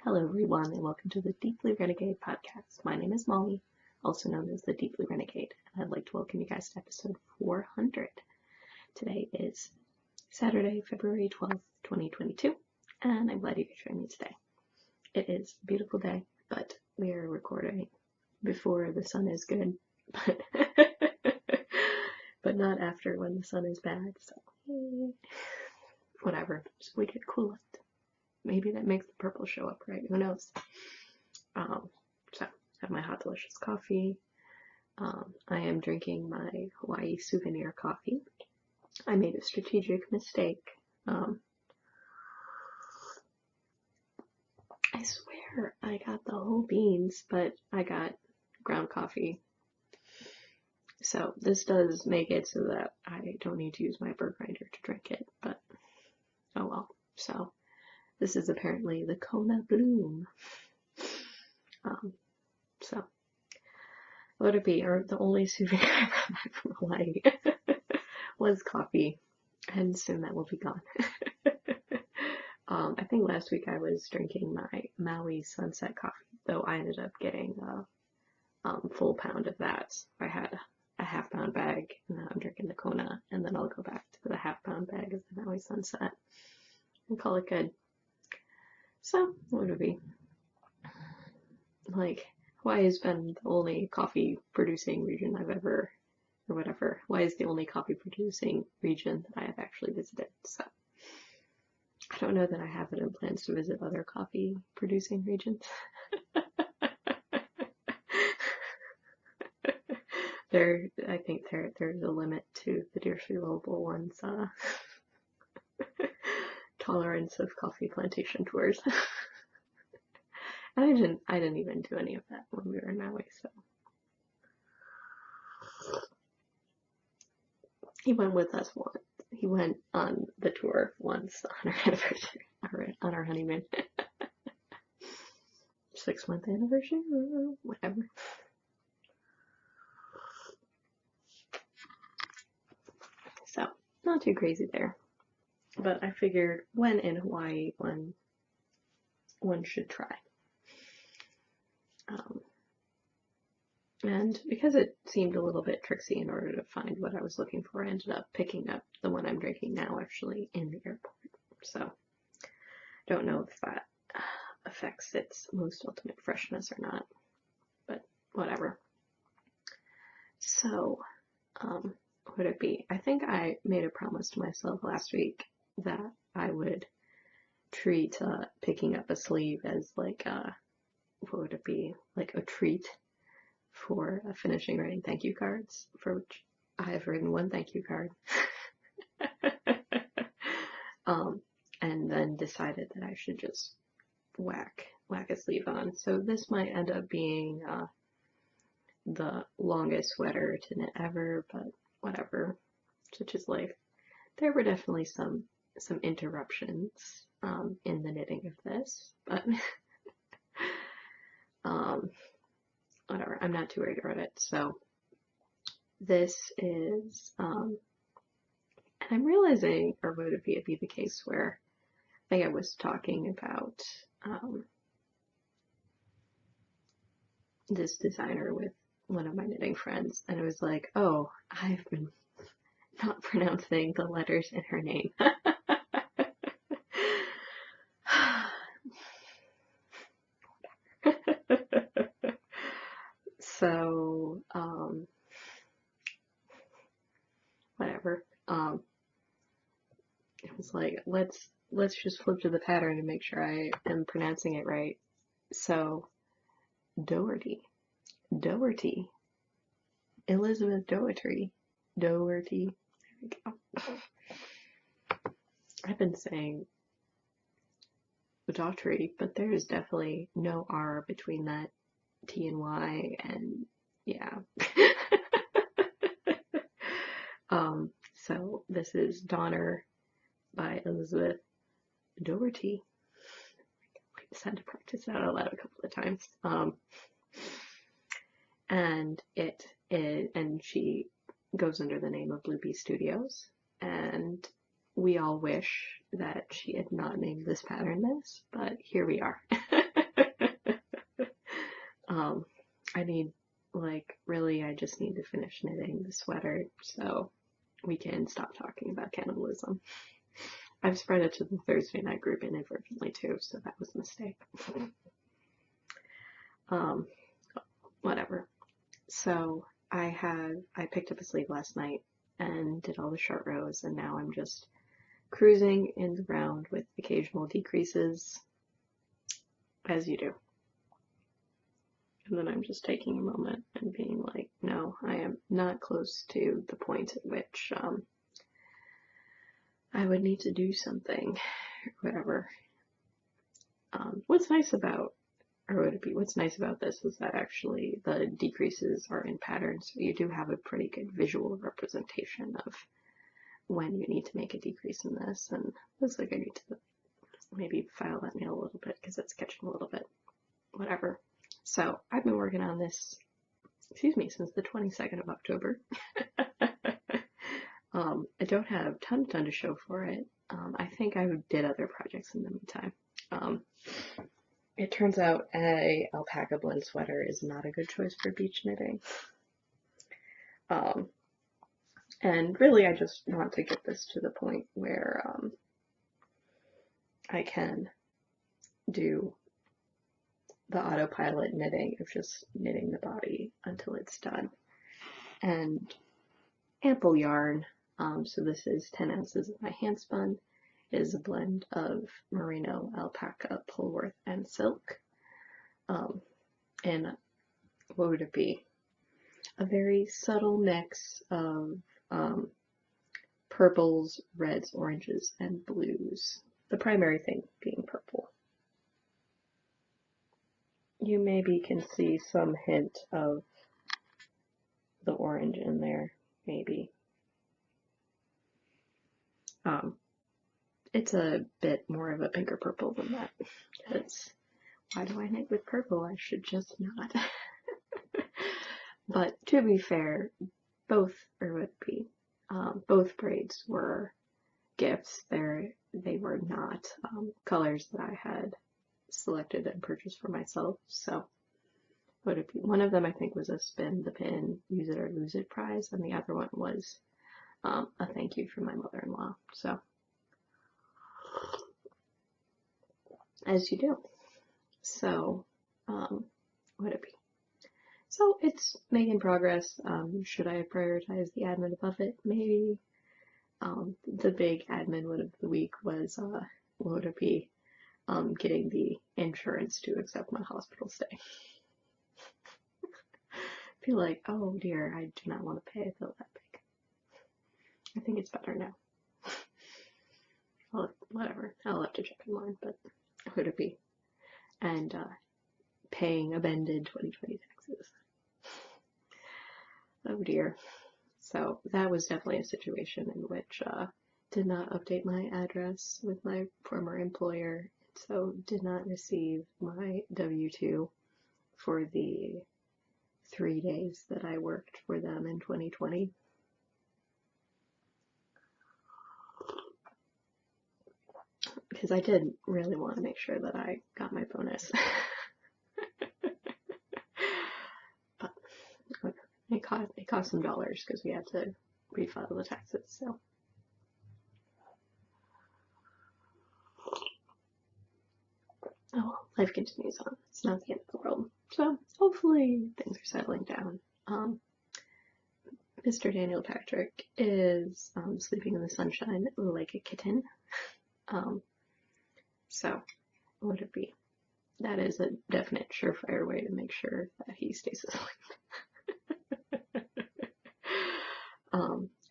Hello everyone and welcome to the Deep Blue Renegade podcast. My name is Molly, also known as the Deep Blue Renegade, and I'd like to welcome you guys to episode 400. Today is Saturday, February 12th, 2022, and I'm glad you could join me today. It is a beautiful day, but we are recording before the sun is good, but not after when the sun is bad, so whatever, so we could cool it. Maybe that makes the purple show up, right? Who knows? So, have my hot, delicious coffee. I am drinking my Hawaii souvenir coffee. I made a strategic mistake. I swear I got the whole beans, but I got ground coffee. So, this does make it so that I don't need to use my bird grinder to drink it, but oh well. So, this is apparently the Kona Bloom. So, what would it be? Or the only souvenir I brought back from Hawaii was coffee, and soon that will be gone. I think last week I was drinking my Maui Sunset coffee, though I ended up getting a full pound of that. I had a half-pound bag, and now I'm drinking the Kona, and then I'll go back to the half-pound bag of the Maui Sunset and call it good. So, what would it be? Like, Hawaii has been the only coffee producing region I've ever, or whatever. Hawaii is the only coffee producing region that I have actually visited. So I don't know that I have it in plans to visit other coffee producing regions. I think there's a limit to the dearly lovable one's tolerance of coffee plantation tours. And I didn't even do any of that when we were in Maui, so. He went with us once. He went on the tour once on our anniversary, on our honeymoon. 6-month anniversary, whatever. So, not too crazy there. But I figured when in Hawaii, one should try. And because it seemed a little bit tricksy in order to find what I was looking for, I ended up picking up the one I'm drinking now actually in the airport. So, don't know if that affects its most ultimate freshness or not, but whatever. So, what would it be? I think I made a promise to myself last week that I would treat picking up a sleeve as like what would it be? Like a treat for finishing writing thank you cards, for which I have written one thank you card. And then decided that I should just whack a sleeve on. So this might end up being the longest sweater to knit ever, but whatever. Such is life. There were definitely some interruptions in the knitting of this, but whatever. I'm not too worried about it. So this is, and I'm realizing, or would it be the case where I think I was talking about this designer with one of my knitting friends, and it was like, oh, I've been not pronouncing the letters in her name. So, whatever. It was like, let's just flip to the pattern and make sure I am pronouncing it right. So, Doherty, Elizabeth Doherty. There we go. I've been saying Daughtry, but there is definitely no R between that T and Y, and yeah. So this is Donner by Elizabeth Doherty. I just had to practice that out loud a couple of times. And she goes under the name of Blue Bee Studios, and we all wish that she had not named this pattern this, but here we are. I need, really, I just need to finish knitting the sweater so we can stop talking about cannibalism. I've spread it to the Thursday night group inadvertently too, so that was a mistake. Whatever. So I picked up a sleeve last night and did all the short rows, and now I'm just cruising in the round with occasional decreases, as you do. And then I'm just taking a moment and being like, no, I am not close to the point at which I would need to do something, or whatever. What's nice about this is that actually the decreases are in patterns, so you do have a pretty good visual representation of when you need to make a decrease in this, and looks like I need to maybe file that nail a little bit because it's catching a little bit. Whatever. So I've been working on this, since the 22nd of October. I don't have a ton to show for it. I think I did other projects in the meantime. It turns out a alpaca blend sweater is not a good choice for beach knitting. And really I just want to get this to the point where I can do the autopilot knitting of just knitting the body until it's done. And ample yarn. So this is 10 ounces of my hand spun. It is a blend of merino, alpaca, Polworth, and silk. And what would it be? A very subtle mix of purples, reds, oranges, and blues. The primary thing being purple. You maybe can see some hint of the orange in there, maybe. It's a bit more of a pinker purple than that, because why do I knit with purple? I should just not. But to be fair, both braids were gifts. They were not colors that I had selected and purchased for myself. So would it be one of them? I think was a spin the pin, use it or lose it prize, and the other one was a thank you from my mother-in-law. So as you do. So would it be? So it's making progress. Should I prioritize the admin above it? Maybe. The big admin one of the week was would it be getting the insurance to accept my hospital stay. I feel like, oh dear, I do not want to pay a bill that big. I think it's better now. Whatever, I'll have to check online, but would it be? And paying amended 2020 taxes. Oh dear. So that was definitely a situation in which did not update my address with my former employer, so did not receive my W-2 for the 3 days that I worked for them in 2020. Because I did really want to make sure that I got my bonus. But it cost some dollars because we had to refile the taxes, so. Oh well, life continues on. It's not the end of the world. So hopefully things are settling down. Mr. Daniel Patrick is sleeping in the sunshine like a kitten. So would it be? That is a definite surefire way to make sure that he stays asleep.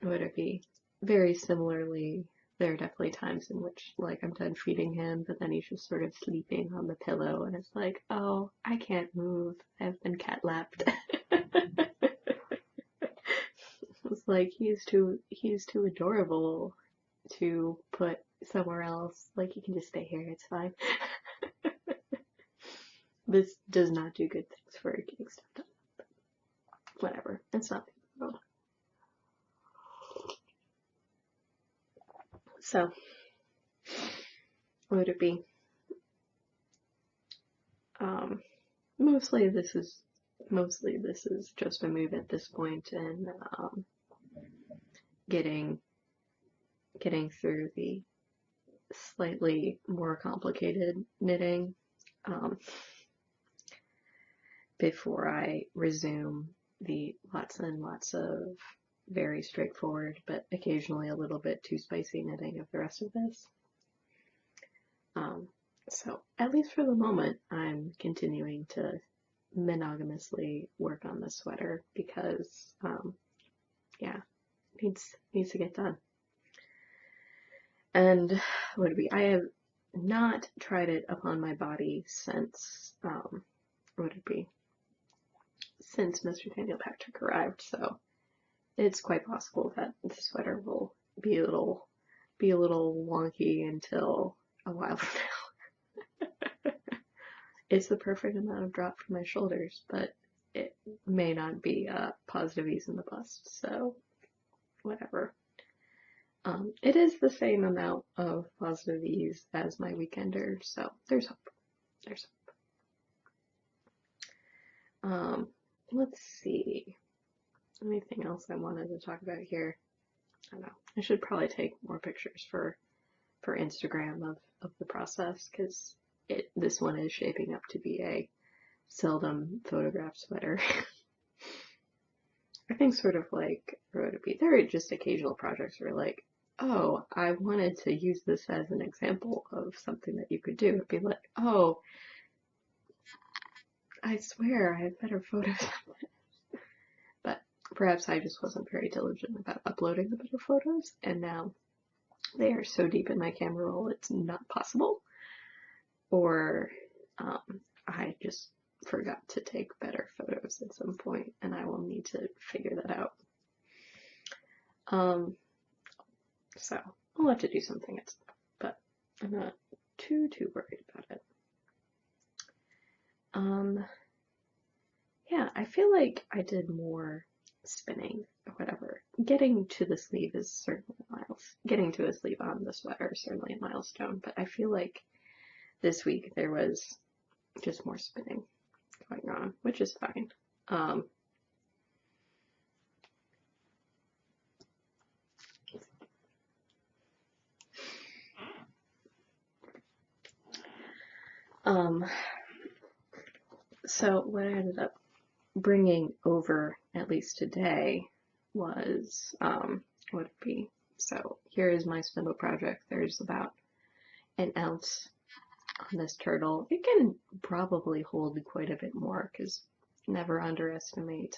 Would it be? Very similarly, there are definitely times in which, like, I'm done feeding him, but then he's just sort of sleeping on the pillow, and it's like, oh, I can't move. I've been cat-lapped. It's like, he's too adorable to put somewhere else. Like, you can just stay here, it's fine. This does not do good things for getting stuff done. Whatever, it's not the end of the world. So, what would it be? mostly this is just a move at this point, and getting through the slightly more complicated knitting before I resume the lots and lots of very straightforward but occasionally a little bit too spicy knitting of the rest of this. So at least for the moment, I'm continuing to monogamously work on the sweater because, yeah, needs to get done. And I have not tried it upon my body since, since Mr. Daniel Patrick arrived, so it's quite possible that the sweater will be a little wonky until a while from now. It's the perfect amount of drop from my shoulders, but it may not be a positive ease in the bust, so whatever. It is the same amount of positive ease as my weekender, so there's hope. Let's see. Anything else I wanted to talk about here? I don't know. I should probably take more pictures for Instagram of the process, because this one is shaping up to be a seldom photographed sweater. I think sort of like there are just occasional projects where like, oh, I wanted to use this as an example of something that you could do. It'd be like, oh, I swear I have better photos of it. But perhaps I just wasn't very diligent about uploading the better photos, and now they are so deep in my camera roll it's not possible. Or I just forgot to take better photos at some point, and I will need to figure that out. So I'll have to do something else, but I'm not too worried about it. Yeah, I feel like I did more spinning or whatever. Getting to the sleeve is certainly getting to a sleeve on the sweater is certainly a milestone, but I feel like this week there was just more spinning going on, which is fine. So what I ended up bringing over, at least today, was, so here is my spindle project. There's about an ounce on this turtle. It can probably hold quite a bit more, because never underestimate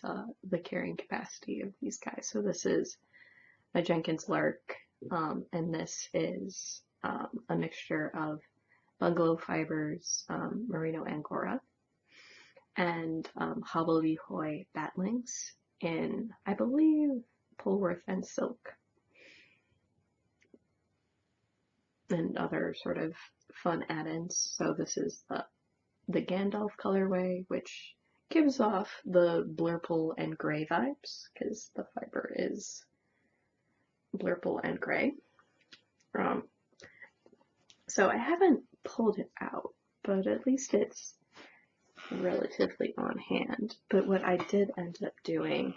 the carrying capacity of these guys. So this is a Jenkins Lark, and this is a mixture of bungalow fibers, merino angora, and hobbledehoy batlings in, I believe, Polworth and silk, and other sort of fun add-ins. So this is the Gandalf colorway, which gives off the blurple and gray vibes, because the fiber is blurple and gray. So I haven't pulled it out, but at least it's relatively on hand. But what I did end up doing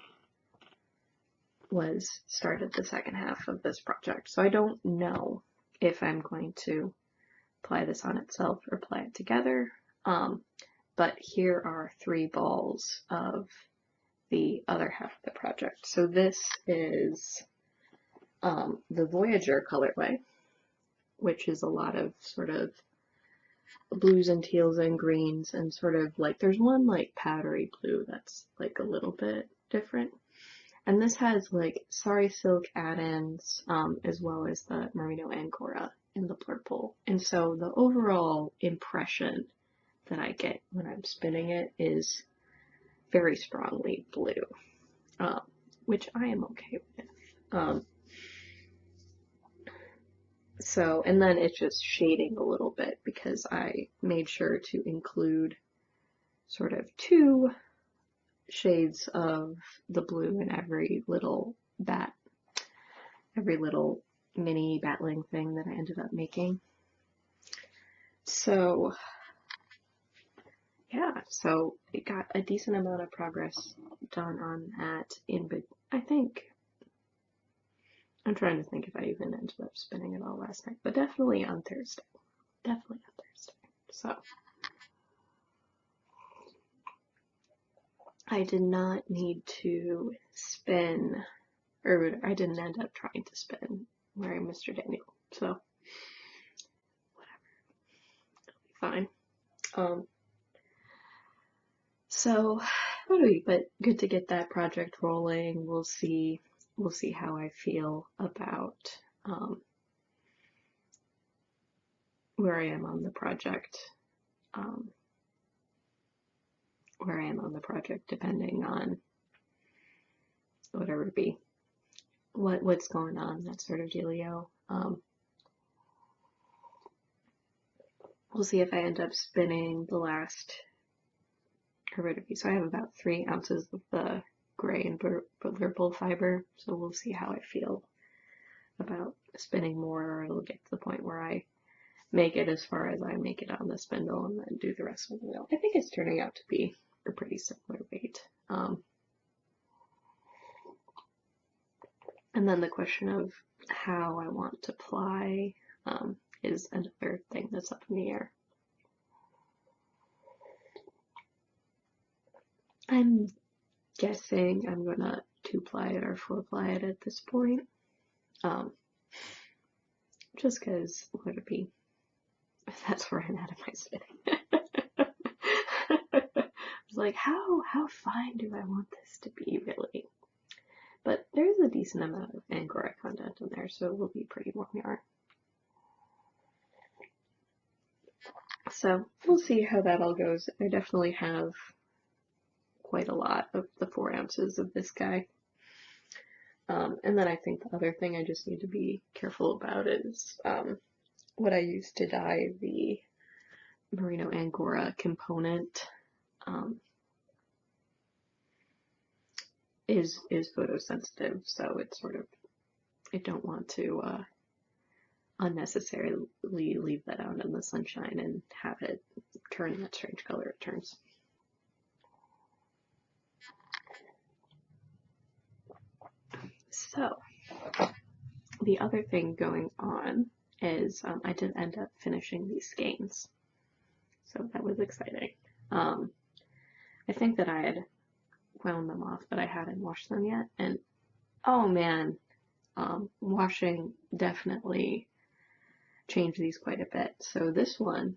was started the second half of this project. So I don't know if I'm going to apply this on itself or apply it together. But here are 3 balls of the other half of the project. So this is the Voyager colorway, which is a lot of sort of blues and teals and greens, and sort of like there's one like powdery blue that's like a little bit different. And this has like sari silk add-ins, as well as the merino angora in the purple. And so the overall impression that I get when I'm spinning it is very strongly blue, which I am okay with. So, and then it's just shading a little bit because I made sure to include sort of 2 shades of the blue in every little mini batling thing that I ended up making. So yeah, so it got a decent amount of progress done on that I think, I'm trying to think if I even ended up spinning it all last night, but definitely on Thursday. Definitely on Thursday. So I did not need to spin, or I didn't end up trying to spin wearing Mr. Daniel. So whatever. Fine. So but good to get that project rolling. We'll see how I feel about where I am on the project. Depending on whatever it be, what's going on, that sort of dealio. We'll see if I end up spinning the last aridity. So I have about 3 ounces of the gray and bull fiber, so we'll see how I feel about spinning more, or it'll get to the point where I make it as far as I make it on the spindle and then do the rest of the wheel. I think it's turning out to be a pretty similar weight. And then the question of how I want to ply is another thing that's up in the air. I'm guessing I'm gonna 2-ply it or 4-ply it at this point. Just because would it be, that's where I'm at in my spinning. I was like, how fine do I want this to be, really? But there's a decent amount of Angora content in there, so it will be pretty warm yarn. So we'll see how that all goes. I definitely have quite a lot of the 4 ounces of this guy. And then I think the other thing I just need to be careful about is what I used to dye the Merino Angora component is photosensitive, so it's sort of, I don't want to unnecessarily leave that out in the sunshine and have it turn that strange color it turns. So the other thing going on is I did end up finishing these skeins, so that was exciting. I think that I had wound them off, but I hadn't washed them yet, and oh man, washing definitely changed these quite a bit. So this one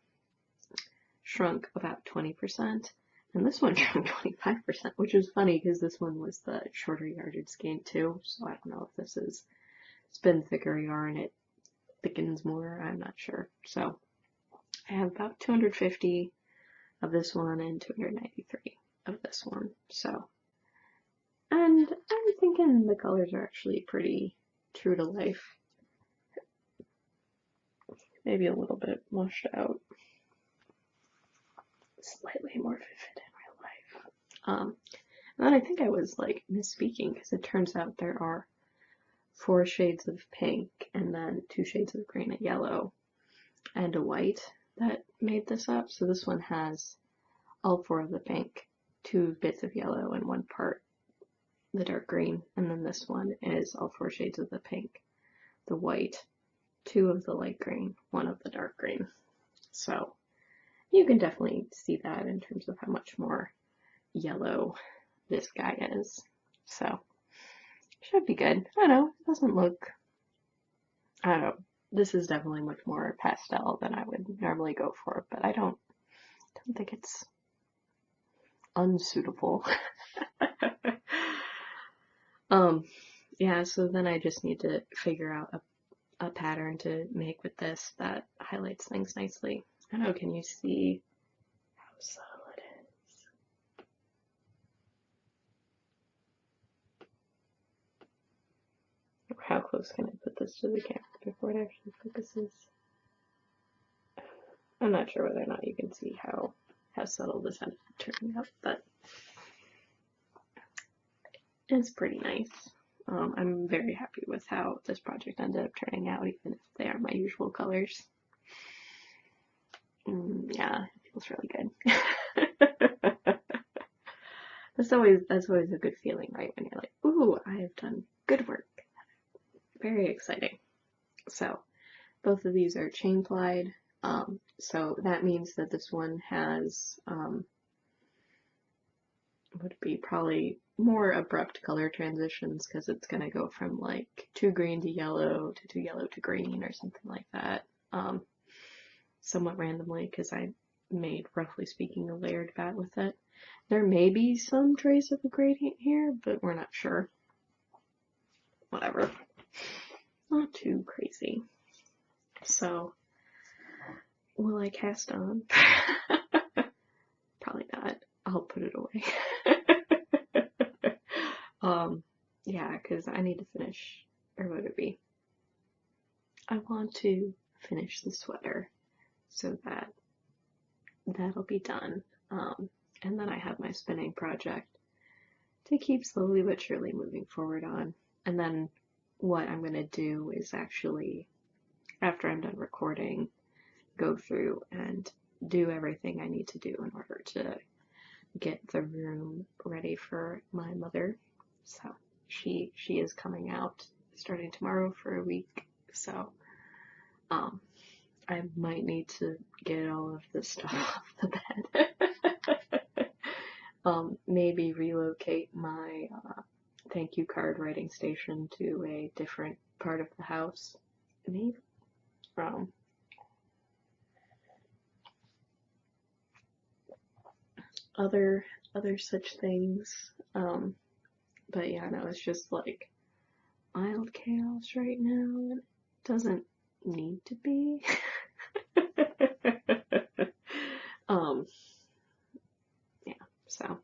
shrunk about 20%, and this one shrunk 25%, which is funny because this one was the shorter yardage skein too, so I don't know if this is spin thicker yarn, it thickens more, I'm not sure. So I have about 250 of this one and 293 of this one. So, and I'm thinking the colors are actually pretty true to life. Maybe a little bit washed out. Slightly more vivid in real life. And then I think I was like misspeaking because it turns out there are 4 shades of pink and then 2 shades of green and yellow and a white that made this up. So this one has all 4 of the pink, 2 bits of yellow, and 1 part the dark green. And then this one is all 4 shades of the pink, the white, 2 of the light green, 1 of the dark green. So you can definitely see that in terms of how much more yellow this guy is. So should be good. I don't know, it doesn't look, I don't know, this is definitely much more pastel than I would normally go for, but I don't think it's unsuitable. Yeah, so then I just need to figure out a pattern to make with this that highlights things nicely. I don't know, can you see how subtle it is? Or how close can I put this to the camera before it actually focuses? I'm not sure whether or not you can see how subtle this ended up turning out, but it's pretty nice. I'm very happy with how this project ended up turning out, even if they are my usual colors. Yeah, it feels really good. That's always a good feeling, right? When you're like, ooh, I have done good work. Very exciting. So both of these are chain plied. So that means that this one has would be probably more abrupt color transitions because it's gonna go from like 2 green to yellow to 2 yellow to green or something like that. Somewhat randomly because I made, roughly speaking, a layered bat with it. There may be some trace of a gradient here, but we're not sure. Whatever. Not too crazy. So, will I cast on? Probably not. I'll put it away. Yeah, because I need to finish, or would it be? I want to finish the sweater so that that'll be done. And then I have my spinning project to keep slowly but surely moving forward on. And then what I'm going to do is actually, after I'm done recording, go through and do everything I need to do in order to get the room ready for my mother. So she is coming out starting tomorrow for a week. So I might need to get all of this stuff off the bed. Maybe relocate my thank you card writing station to a different part of the house. Maybe. Other such things. But yeah, no, it's just like mild chaos right now, and it doesn't need to be. Yeah, so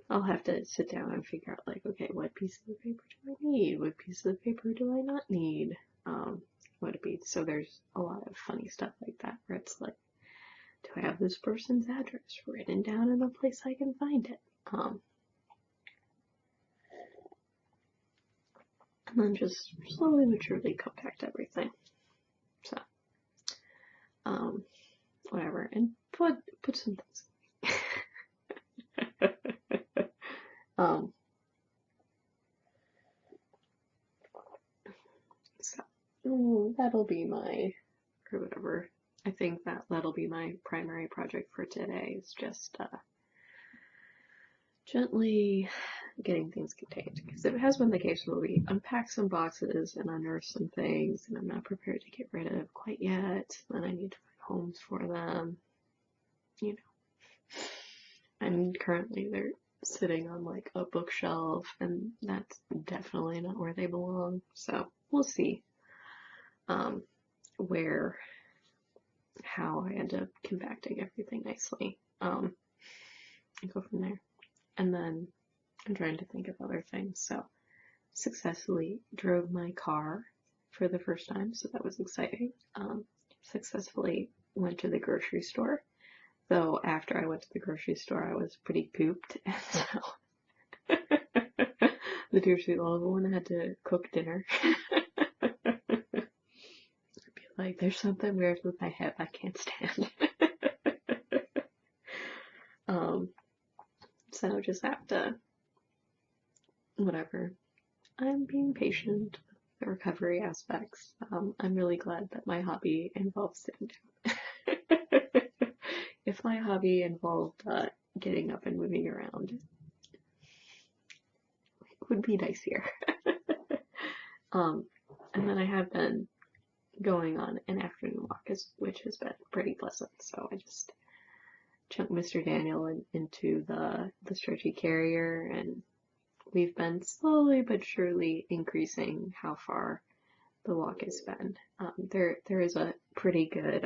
I'll have to sit down and figure out, like, okay, what piece of the paper do I need? What piece of the paper do I not need? What it be? So there's a lot of funny stuff like that where it's like, do I have this person's address written down in a place I can find it? And then just slowly but surely compact everything. So, whatever, and put some things. So that'll be my, or whatever. I think that'll be my primary project for today. Is just gently getting things contained, because it has been the case where we unpack some boxes and unearth some things, and I'm not prepared to get rid of quite yet. Then I need to find homes for them. You know, and currently they're sitting on like a bookshelf, and that's definitely not where they belong. So we'll see how I end up compacting everything nicely. And go from there. And then I'm trying to think of other things. So successfully drove my car for the first time, so that was exciting. Successfully went to the grocery store, though after I went to the grocery store I was pretty pooped, and so the dear sweet little one had to cook dinner. Like, there's something weird with my head I can't stand. So just have to, whatever. I'm being patient with the recovery aspects. I'm really glad that my hobby involves sitting down. If my hobby involved getting up and moving around, it would be nicer. And then I have been going on an afternoon walk, which has been pretty pleasant. So I just chunked Mr. Daniel into the stretchy carrier, and we've been slowly but surely increasing how far the walk has been. There is a pretty good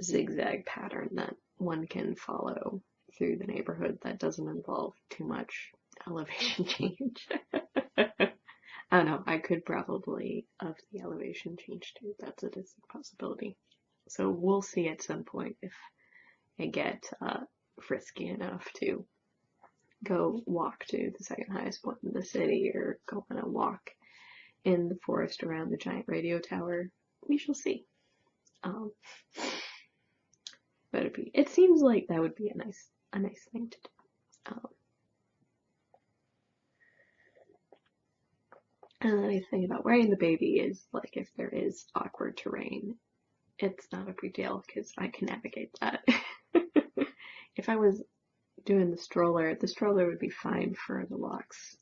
zigzag pattern that one can follow through the neighborhood that doesn't involve too much elevation change. I don't know, I could probably up the elevation change too. That's a distinct possibility. So we'll see at some point if I get frisky enough to go walk to the second highest point in the city, or go on a walk in the forest around the giant radio tower. We shall see. But it seems like that would be a nice thing to do. And the nice thing about wearing the baby is, like, if there is awkward terrain, it's not a big deal because I can navigate that. If I was doing the stroller would be fine for the walks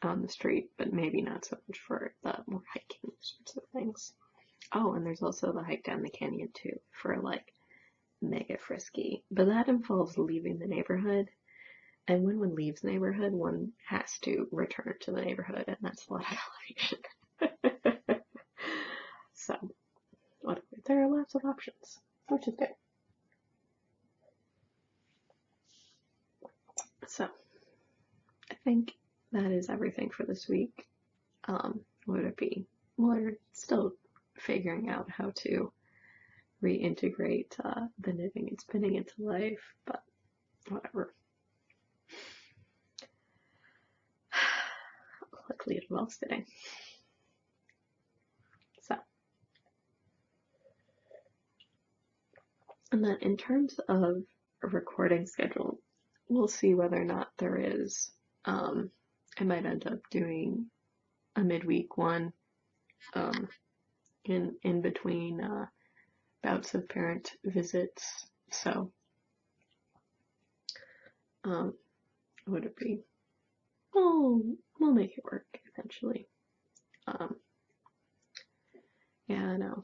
on the street, but maybe not so much for the more hiking sorts of things. Oh, and there's also the hike down the canyon too, for like mega frisky, but that involves leaving the neighborhood. And when one leaves the neighborhood, one has to return to the neighborhood, and that's a lot of elevation. So, whatever. There are lots of options, which is good. So, I think that is everything for this week. What would it be? We're still figuring out how to reintegrate the knitting and spinning into life, but whatever. Luckily, it involves spinning. So, and then in terms of a recording schedule, we'll see whether or not there is. I might end up doing a midweek one in between bouts of parent visits. So, would it be? We'll make it work eventually. Yeah, I know.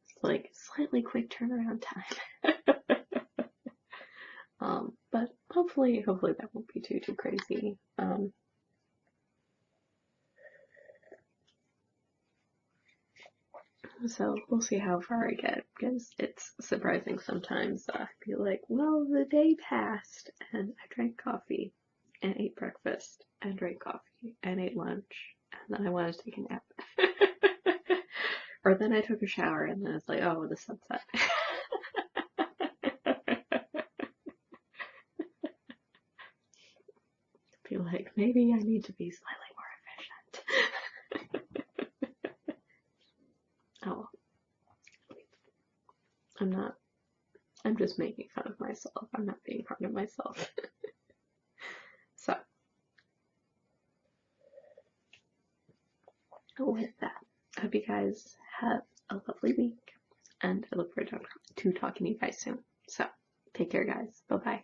It's like slightly quick turnaround time. But hopefully that won't be too crazy. So we'll see how far I get, because it's surprising sometimes. I feel like, well, the day passed and I drank coffee and ate breakfast and drank coffee and ate lunch, and then I wanted to take a nap. Or then I took a shower and then it's like, oh, the sunset. I feel like maybe I need to be slightly more efficient. Oh, I'm just making fun of myself. I'm not being hard on myself. So, with that, I hope you guys have a lovely week, and I look forward to talking to you guys soon. So, take care, guys. Bye-bye.